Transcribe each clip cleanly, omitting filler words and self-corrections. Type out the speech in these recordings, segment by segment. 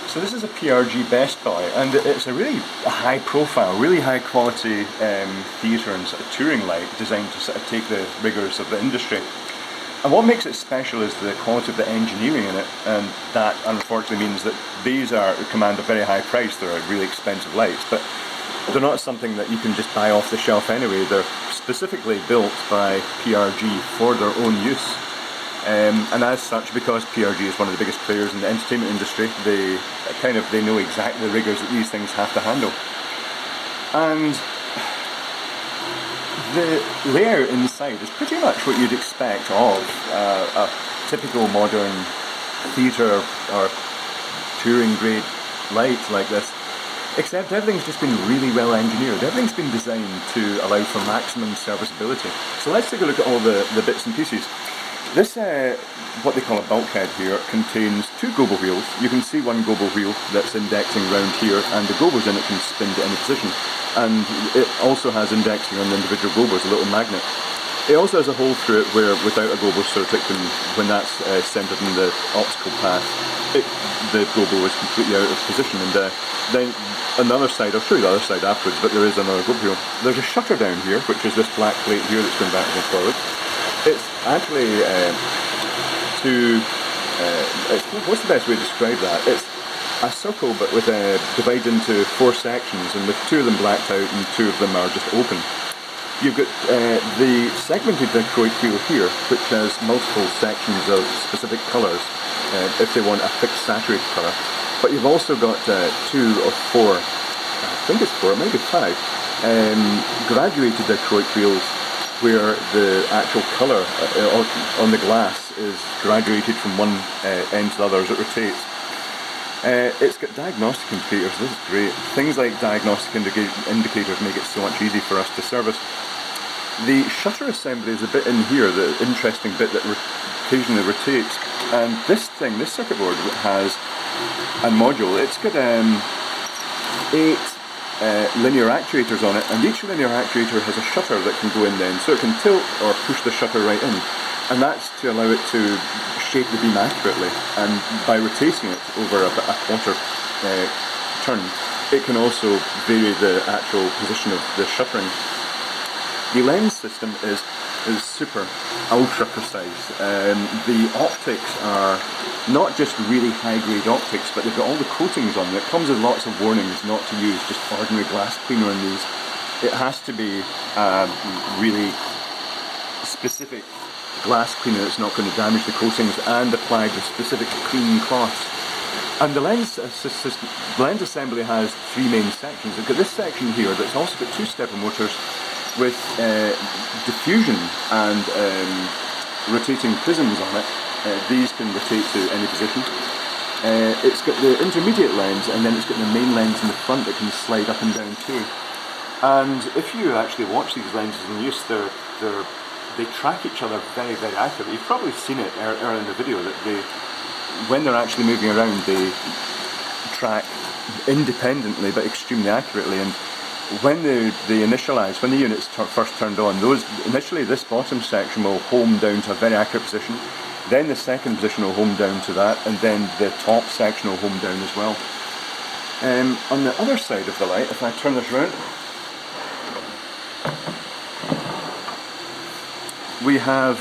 So this is a PRG Best Boy, and it's a really high profile, really high quality theatre and sort of touring light designed to sort of take the rigours of the industry. And what makes it special is the quality of the engineering in it, and that unfortunately means that these command a very high price. They're really expensive lights, but they're not something that you can just buy off the shelf anyway. They're specifically built by PRG for their own use. And as such, because PRG is one of the biggest players in the entertainment industry, they know exactly the rigours that these things have to handle. And the layer inside is pretty much what you'd expect of a typical modern theatre or touring grade light like this, except everything's just been really well engineered. Everything's been designed to allow for maximum serviceability. So let's take a look at all the bits and pieces. This, what they call a bulkhead here, contains two gobo wheels. You can see one gobo wheel that's indexing round here, and the gobos in it can spin to any position. And it also has indexing on the individual gobos, a little magnet. It also has a hole through it where, without a gobo, so that it can, when that's centred in the optical path, the gobo is completely out of position. And then on the other side, I'll show you the other side afterwards, but there is another gobo wheel. There's a shutter down here, which is this black plate here that's going backwards and forward. It's actually what's the best way to describe that? It's a circle but with divided into four sections, and with two of them blacked out and two of them are just open. You've got the segmented dichroic wheel here, which has multiple sections of specific colours if they want a fixed saturated colour. But you've also got two or four, I think it's four, maybe five, graduated dichroic wheels, where the actual colour on the glass is graduated from one end to the other as it rotates. It's got diagnostic indicators. This is great. Things like diagnostic indicators make it so much easier for us to service. The shutter assembly is a bit in here, the interesting bit that occasionally rotates. And this circuit board has a module. It's got 8 linear actuators on it, and each linear actuator has a shutter that can go in then, so it can tilt or push the shutter right in, and that's to allow it to shape the beam accurately. And by rotating it over a quarter turn, it can also vary the actual position of the shuttering. The lens system is super ultra precise. The optics are not just really high grade optics, but they've got all the coatings on them. It comes with lots of warnings not to use just ordinary glass cleaner in these. It has to be really specific glass cleaner that's not going to damage the coatings, and applied with specific clean cloths. And the lens assembly has 3 main sections. We've got this section here that's also got 2 stepper motors with diffusion and rotating prisms on it. These can rotate to any position. It's got the intermediate lens, and then it's got the main lens in the front that can slide up and down too. And if you actually watch these lenses in use, they track each other very, very accurately. You've probably seen it earlier in the video that when they're actually moving around, they track independently but extremely accurately. And when they initialize, when the unit's first turned on, initially this bottom section will home down to a very accurate position, then the second position will home down to that, and then the top section will home down as well. On the other side of the light, if I turn this around, we have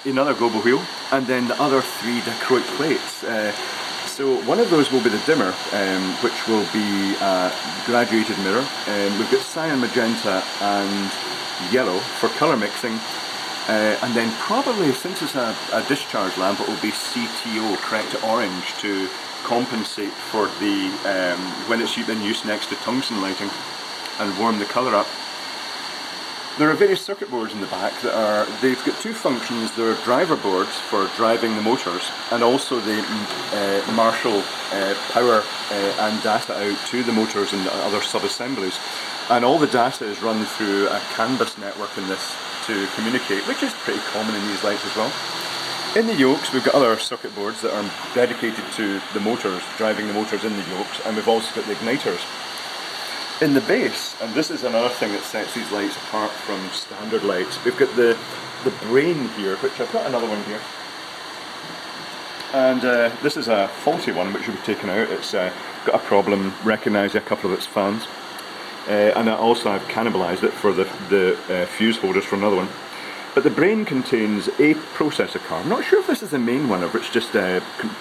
another gobo wheel, and then the other 3 dichroic plates. So one of those will be the dimmer, which will be a graduated mirror. We've got cyan, magenta and yellow for colour mixing. And then probably, since it's a discharge lamp, it will be CTO, correct to orange, to compensate for the when it's in use next to tungsten lighting and warm the colour up. There are various circuit boards in the back they've got 2 functions. There are driver boards for driving the motors, and also they marshal power and data out to the motors and other sub-assemblies. And all the data is run through a CAN-bus network in this to communicate, which is pretty common in these lights as well. In the yokes, we've got other circuit boards that are dedicated to the motors, driving the motors in the yokes, and we've also got the igniters. In the base, and this is another thing that sets these lights apart from standard lights, we've got the brain here, which I've got another one here. And this is a faulty one which we've taken out. It's got a problem recognising a couple of its fans. And also I've cannibalised it for the fuse holders for another one. But the brain contains a processor card. I'm not sure if this is the main one or if it's just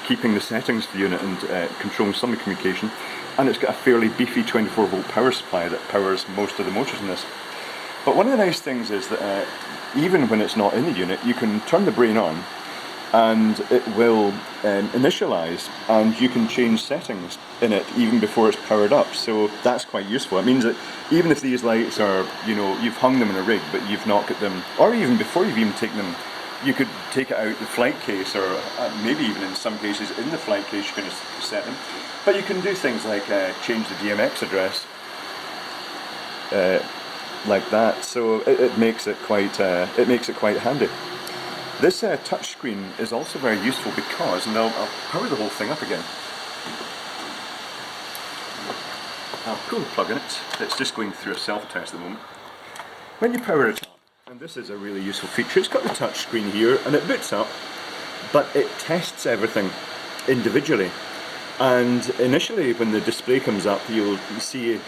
keeping the settings for the unit and controlling some of the communication. And it's got a fairly beefy 24 volt power supply that powers most of the motors in this. But one of the nice things is that even when it's not in the unit, you can turn the brain on and it will initialize, and you can change settings in it even before it's powered up. So that's quite useful. It means that even if these lights are, you know, you've hung them in a rig but you've not got them, or even before you've even taken them, you could take it out the flight case, or maybe even in some cases in the flight case you can set them. But you can do things like change the DMX address like that. So it makes it quite handy. This touch screen is also very useful because, and I'll power the whole thing up again. I'll pull the plug in it. It's just going through a self-test at the moment. When you power it up, and this is a really useful feature, it's got the touch screen here and it boots up, but it tests everything individually. And initially when the display comes up, you'll see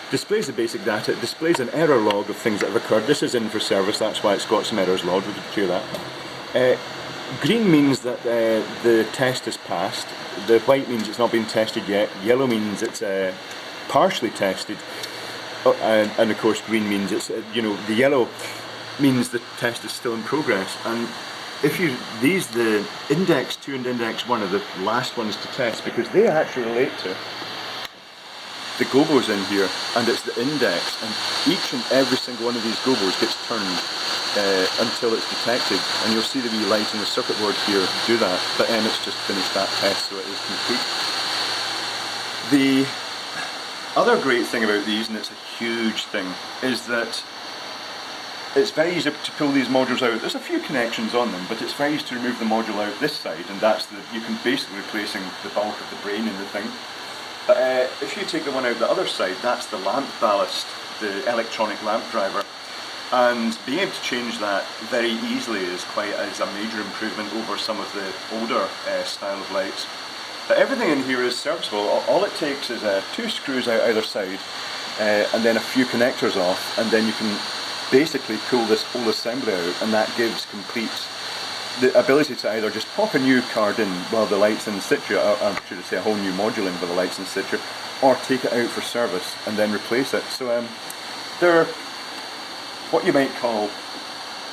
displays the basic data, it displays an error log of things that have occurred. This is in for service, that's why it's got some errors logged, we can clear that. Green means that the test has passed, the white means it's not been tested yet, yellow means it's partially tested, and of course green means it's, you know, the yellow means the test is still in progress. And if you, the index 2 and index 1 are the last ones to test because they actually relate to the gobos in here, and it's the index, and each and every single one of these gobos gets turned until it's detected, and you'll see the wee light on the circuit board here do that, but Emmett's just finished that test, so it is complete. The other great thing about these, and it's a huge thing, is that it's very easy to pull these modules out. There's a few connections on them, but it's very easy to remove the module out this side, and that's you can basically replacing the bulk of the brain in the thing. But if you take the one out the other side, that's the lamp ballast, the electronic lamp driver. And being able to change that very easily is a major improvement over some of the older style of lights. But everything in here is serviceable. All it takes is 2 screws out either side, and then a few connectors off, and then you can basically pull this whole assembly out, and that gives the ability to either just pop a new card in while the light's in situ, or should I say a whole new module in while the light's in situ, or take it out for service and then replace it. So they're what you might call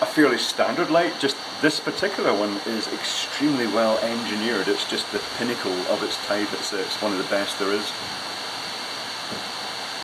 a fairly standard light, just this particular one is extremely well engineered. It's just the pinnacle of its type, it's one of the best there is.